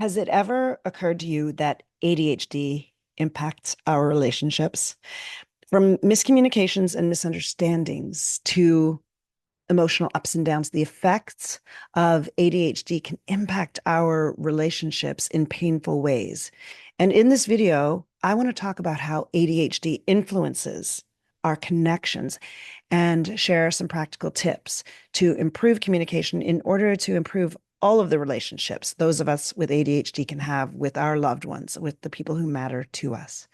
Has it ever occurred to you that ADHD impacts our relationships? From miscommunications and misunderstandings to emotional ups and downs, the effects of ADHD can impact our relationships in painful ways. And in this video, I want to talk about how ADHD influences our connections and share some practical tips to improve communication in order to improve all of the relationships those of us with ADHD can have with our loved ones, with the people who matter to us.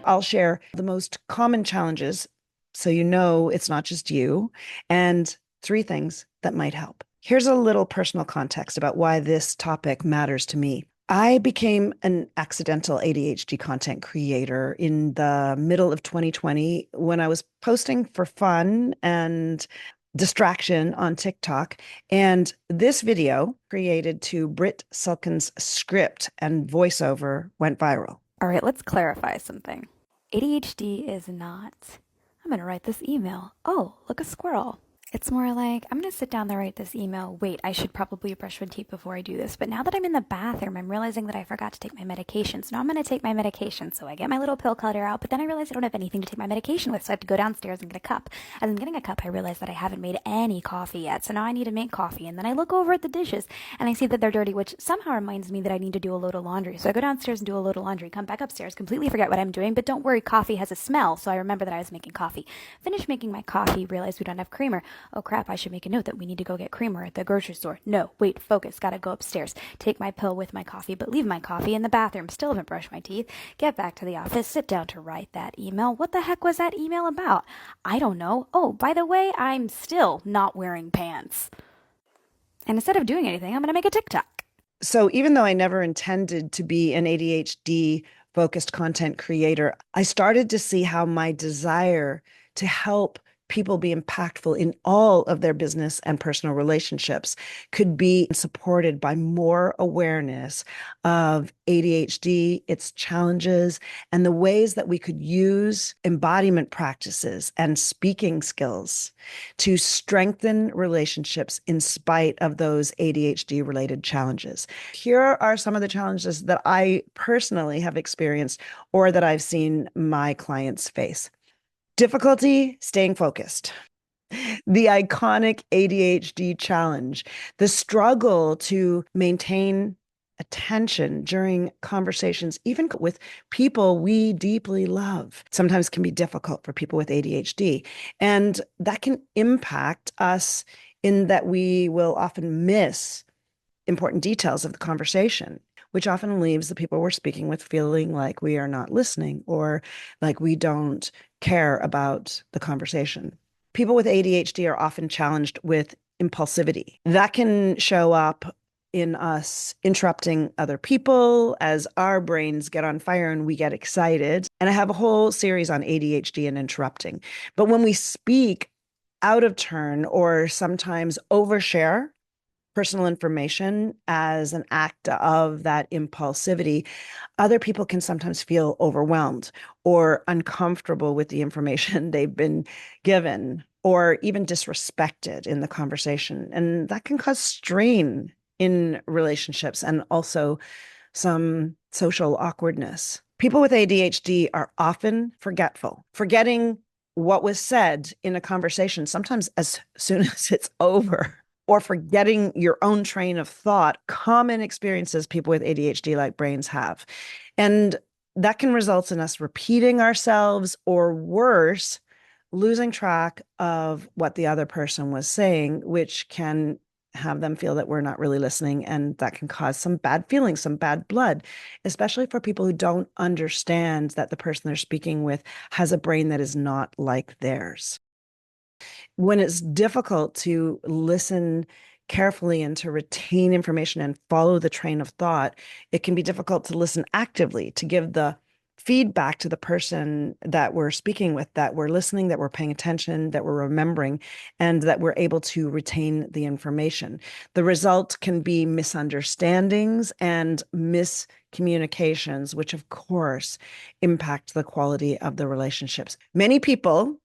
I'll share the most common challenges so you know it's not just you, and three things that might help. Here's a little personal context about why this topic matters to me. I became an accidental ADHD content creator in the middle of 2020 when I was posting for fun and distraction on TikTok. And this video, created to Britt Sulkin's script and voiceover, went viral. All right, let's clarify something. ADHD is not, I'm going to write this email. Oh, look, a squirrel. It's more like, I'm going to sit down and write this email. Wait, I should probably brush my teeth before I do this. But now that I'm in the bathroom, I'm realizing that I forgot to take my medication. So now I'm going to take my medication. So I get my little pill cutter out, but then I realize I don't have anything to take my medication with. So I have to go downstairs and get a cup. As I'm getting a cup, I realize that I haven't made any coffee yet. So now I need to make coffee. And then I look over at the dishes and I see that they're dirty, which somehow reminds me that I need to do a load of laundry. So I go downstairs and do a load of laundry, come back upstairs, completely forget what I'm doing. But don't worry, coffee has a smell. So I remember that I was making coffee. Finish making my coffee, realize we don't have creamer. Oh crap, I should make a note that we need to go get creamer at the grocery store. No, wait, focus, gotta go upstairs. Take my pill with my coffee, but leave my coffee in the bathroom. Still haven't brushed my teeth. Get back to the office, sit down to write that email. What the heck was that email about? I don't know. Oh, by the way, I'm still not wearing pants. And instead of doing anything, I'm gonna make a TikTok. So even though I never intended to be an ADHD focused content creator, I started to see how my desire to help people be impactful in all of their business and personal relationships could be supported by more awareness of ADHD, its challenges, and the ways that we could use embodiment practices and speaking skills to strengthen relationships in spite of those ADHD-related challenges. Here are some of the challenges that I personally have experienced or that I've seen my clients face. Difficulty staying focused. The iconic ADHD challenge, the struggle to maintain attention during conversations, even with people we deeply love, sometimes can be difficult for people with ADHD. And that can impact us in that we will often miss important details of the conversation, which often leaves the people we're speaking with feeling like we are not listening or like we don't care about the conversation. People with ADHD are often challenged with impulsivity. That can show up in us interrupting other people as our brains get on fire and we get excited. And I have a whole series on ADHD and interrupting. But when we speak out of turn or sometimes overshare personal information as an act of that impulsivity, other people can sometimes feel overwhelmed or uncomfortable with the information they've been given or even disrespected in the conversation. And that can cause strain in relationships and also some social awkwardness. People with ADHD are often forgetful, forgetting what was said in a conversation, sometimes as soon as it's over, or forgetting your own train of thought, common experiences people with ADHD-like brains have. And that can result in us repeating ourselves or worse, losing track of what the other person was saying, which can have them feel that we're not really listening. And that can cause some bad feelings, some bad blood, especially for people who don't understand that the person they're speaking with has a brain that is not like theirs. When it's difficult to listen carefully and to retain information and follow the train of thought, it can be difficult to listen actively, to give the feedback to the person that we're speaking with, that we're listening, that we're paying attention, that we're remembering, and that we're able to retain the information. The result can be misunderstandings and miscommunications, which of course impact the quality of the relationships. Many people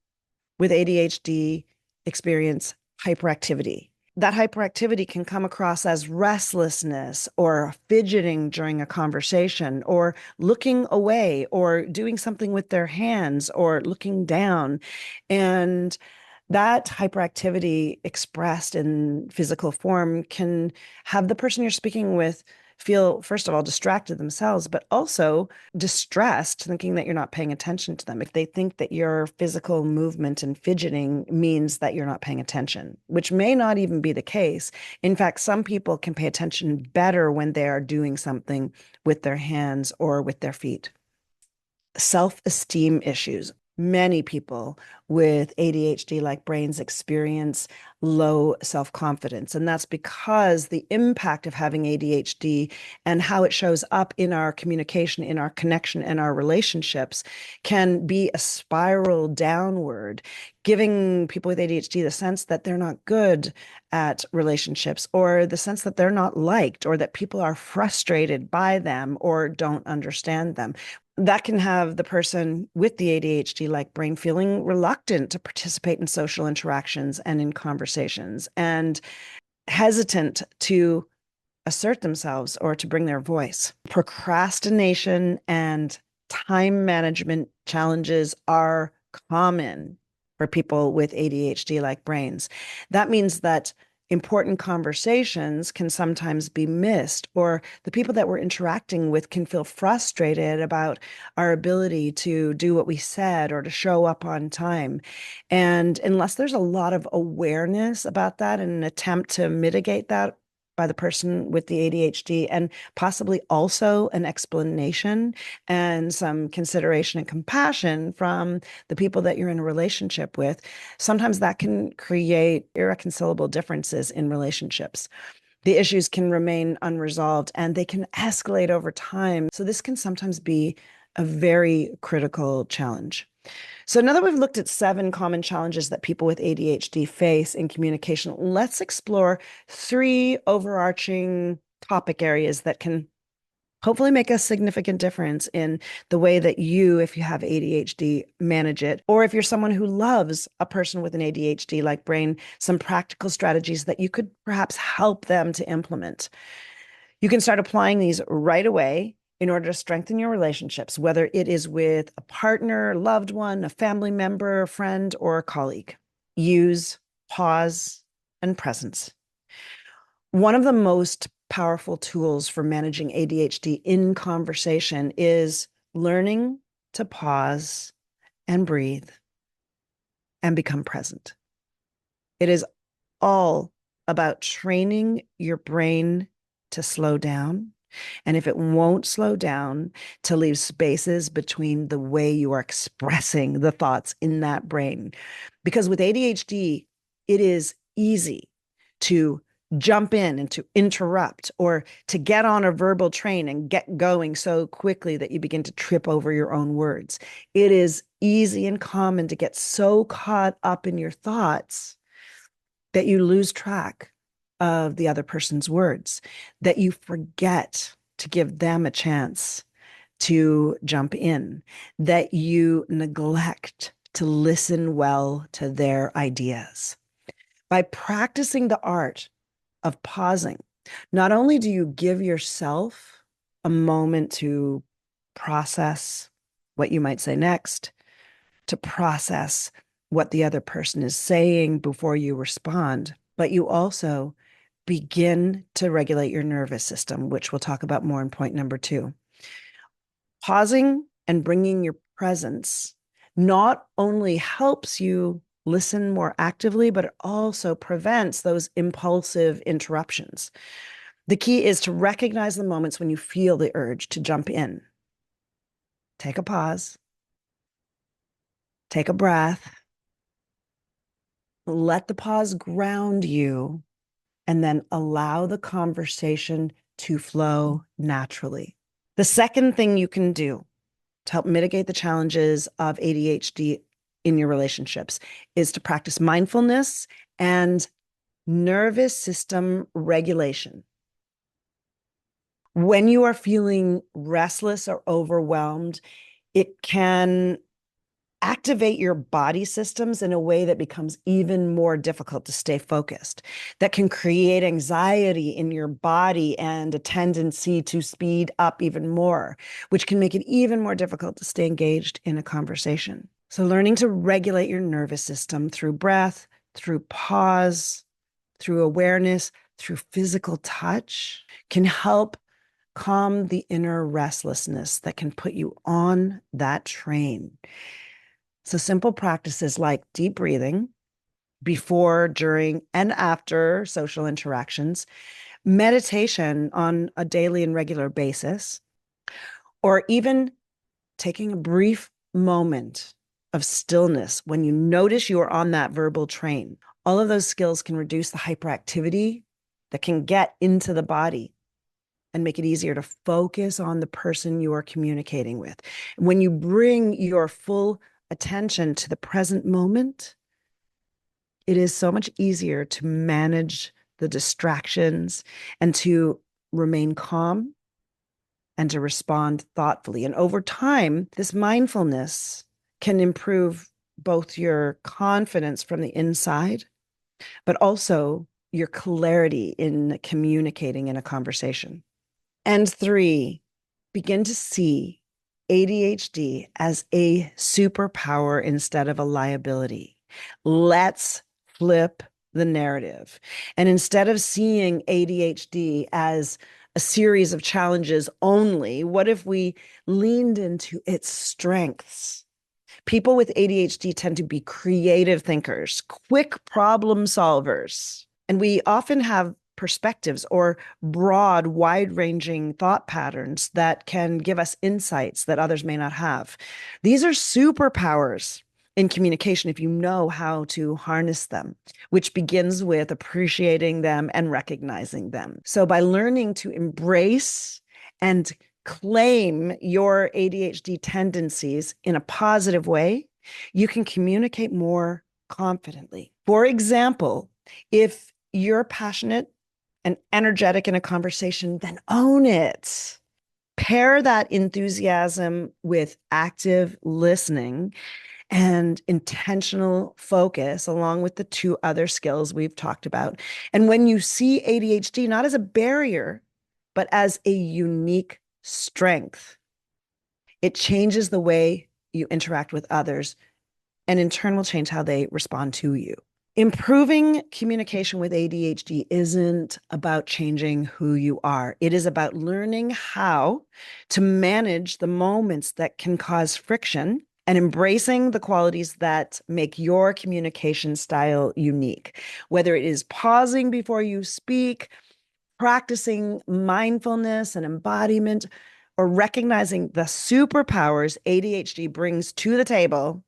with ADHD experience hyperactivity. That hyperactivity can come across as restlessness or fidgeting during a conversation or looking away or doing something with their hands or looking down. And that hyperactivity expressed in physical form can have the person you're speaking with feel, first of all, distracted themselves, but also distressed, thinking that you're not paying attention to them. If they think that your physical movement and fidgeting means that you're not paying attention, which may not even be the case. In fact, some people can pay attention better when they are doing something with their hands or with their feet. Self-esteem issues. Many people with ADHD like brains experience low self-confidence. And that's because the impact of having ADHD and how it shows up in our communication, in our connection, and our relationships can be a spiral downward, giving people with ADHD the sense that they're not good at relationships, or the sense that they're not liked, or that people are frustrated by them or don't understand them. That can have the person with the ADHD like brain feeling reluctant to participate in social interactions and in conversations and hesitant to assert themselves or to bring their voice. Procrastination and time management challenges are common for people with ADHD like brains. That means that important conversations can sometimes be missed, or the people that we're interacting with can feel frustrated about our ability to do what we said or to show up on time. And unless there's a lot of awareness about that and an attempt to mitigate that by the person with the ADHD, and possibly also an explanation and some consideration and compassion from the people that you're in a relationship with, sometimes that can create irreconcilable differences in relationships. The issues can remain unresolved and they can escalate over time. So, this can sometimes be a very critical challenge. So now that we've looked at 7 common challenges that people with ADHD face in communication, let's explore 3 overarching topic areas that can hopefully make a significant difference in the way that you, if you have ADHD, manage it. Or if you're someone who loves a person with an ADHD like brain, some practical strategies that you could perhaps help them to implement. You can start applying these right away in order to strengthen your relationships, whether it is with a partner, loved one, a family member, a friend, or a colleague. Use pause and presence. One of the most powerful tools for managing ADHD in conversation is learning to pause and breathe and become present. It is all about training your brain to slow down. And if it won't slow down, to leave spaces between the way you are expressing the thoughts in that brain. Because with ADHD, it is easy to jump in and to interrupt, or to get on a verbal train and get going so quickly that you begin to trip over your own words. It is easy and common to get so caught up in your thoughts that you lose track of the other person's words, that you forget to give them a chance to jump in, that you neglect to listen well to their ideas. By practicing the art of pausing, not only do you give yourself a moment to process what you might say next, to process what the other person is saying before you respond, but you also begin to regulate your nervous system, which we'll talk about more in point number 2. Pausing and bringing your presence not only helps you listen more actively, but it also prevents those impulsive interruptions. The key is to recognize the moments when you feel the urge to jump in. Take a pause, take a breath, let the pause ground you, and then allow the conversation to flow naturally. The second thing you can do to help mitigate the challenges of ADHD in your relationships is to practice mindfulness and nervous system regulation. When you are feeling restless or overwhelmed, it can activate your body systems in a way that becomes even more difficult to stay focused, that can create anxiety in your body and a tendency to speed up even more, which can make it even more difficult to stay engaged in a conversation. So, learning to regulate your nervous system through breath, through pause, through awareness, through physical touch can help calm the inner restlessness that can put you on that train. So, simple practices like deep breathing before, during, and after social interactions, meditation on a daily and regular basis, or even taking a brief moment of stillness when you notice you are on that verbal train. All of those skills can reduce the hyperactivity that can get into the body and make it easier to focus on the person you are communicating with. When you bring your full attention to the present moment, it is so much easier to manage the distractions and to remain calm and to respond thoughtfully. And over time, this mindfulness can improve both your confidence from the inside, but also your clarity in communicating in a conversation. And three, begin to see ADHD as a superpower instead of a liability. Let's flip the narrative. And instead of seeing ADHD as a series of challenges only, what if we leaned into its strengths? People with ADHD tend to be creative thinkers, quick problem solvers, and we often have perspectives or broad, wide ranging thought patterns that can give us insights that others may not have. These are superpowers in communication if you know how to harness them, which begins with appreciating them and recognizing them. So, by learning to embrace and claim your ADHD tendencies in a positive way, you can communicate more confidently. For example, if you're passionate and energetic in a conversation, then own it. Pair that enthusiasm with active listening and intentional focus, along with the two other skills we've talked about. And when you see ADHD not as a barrier, but as a unique strength, it changes the way you interact with others and in turn will change how they respond to you. Improving communication with ADHD isn't about changing who you are. It is about learning how to manage the moments that can cause friction and embracing the qualities that make your communication style unique. Whether it is pausing before you speak, practicing mindfulness and embodiment, or recognizing the superpowers ADHD brings to the table,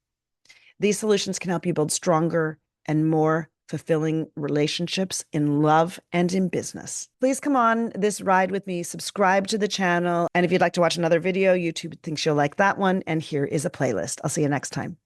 these solutions can help you build stronger and more fulfilling relationships in love and in business. Please come on this ride with me, subscribe to the channel. And if you'd like to watch another video, YouTube thinks you'll like that one. And here is a playlist. I'll see you next time.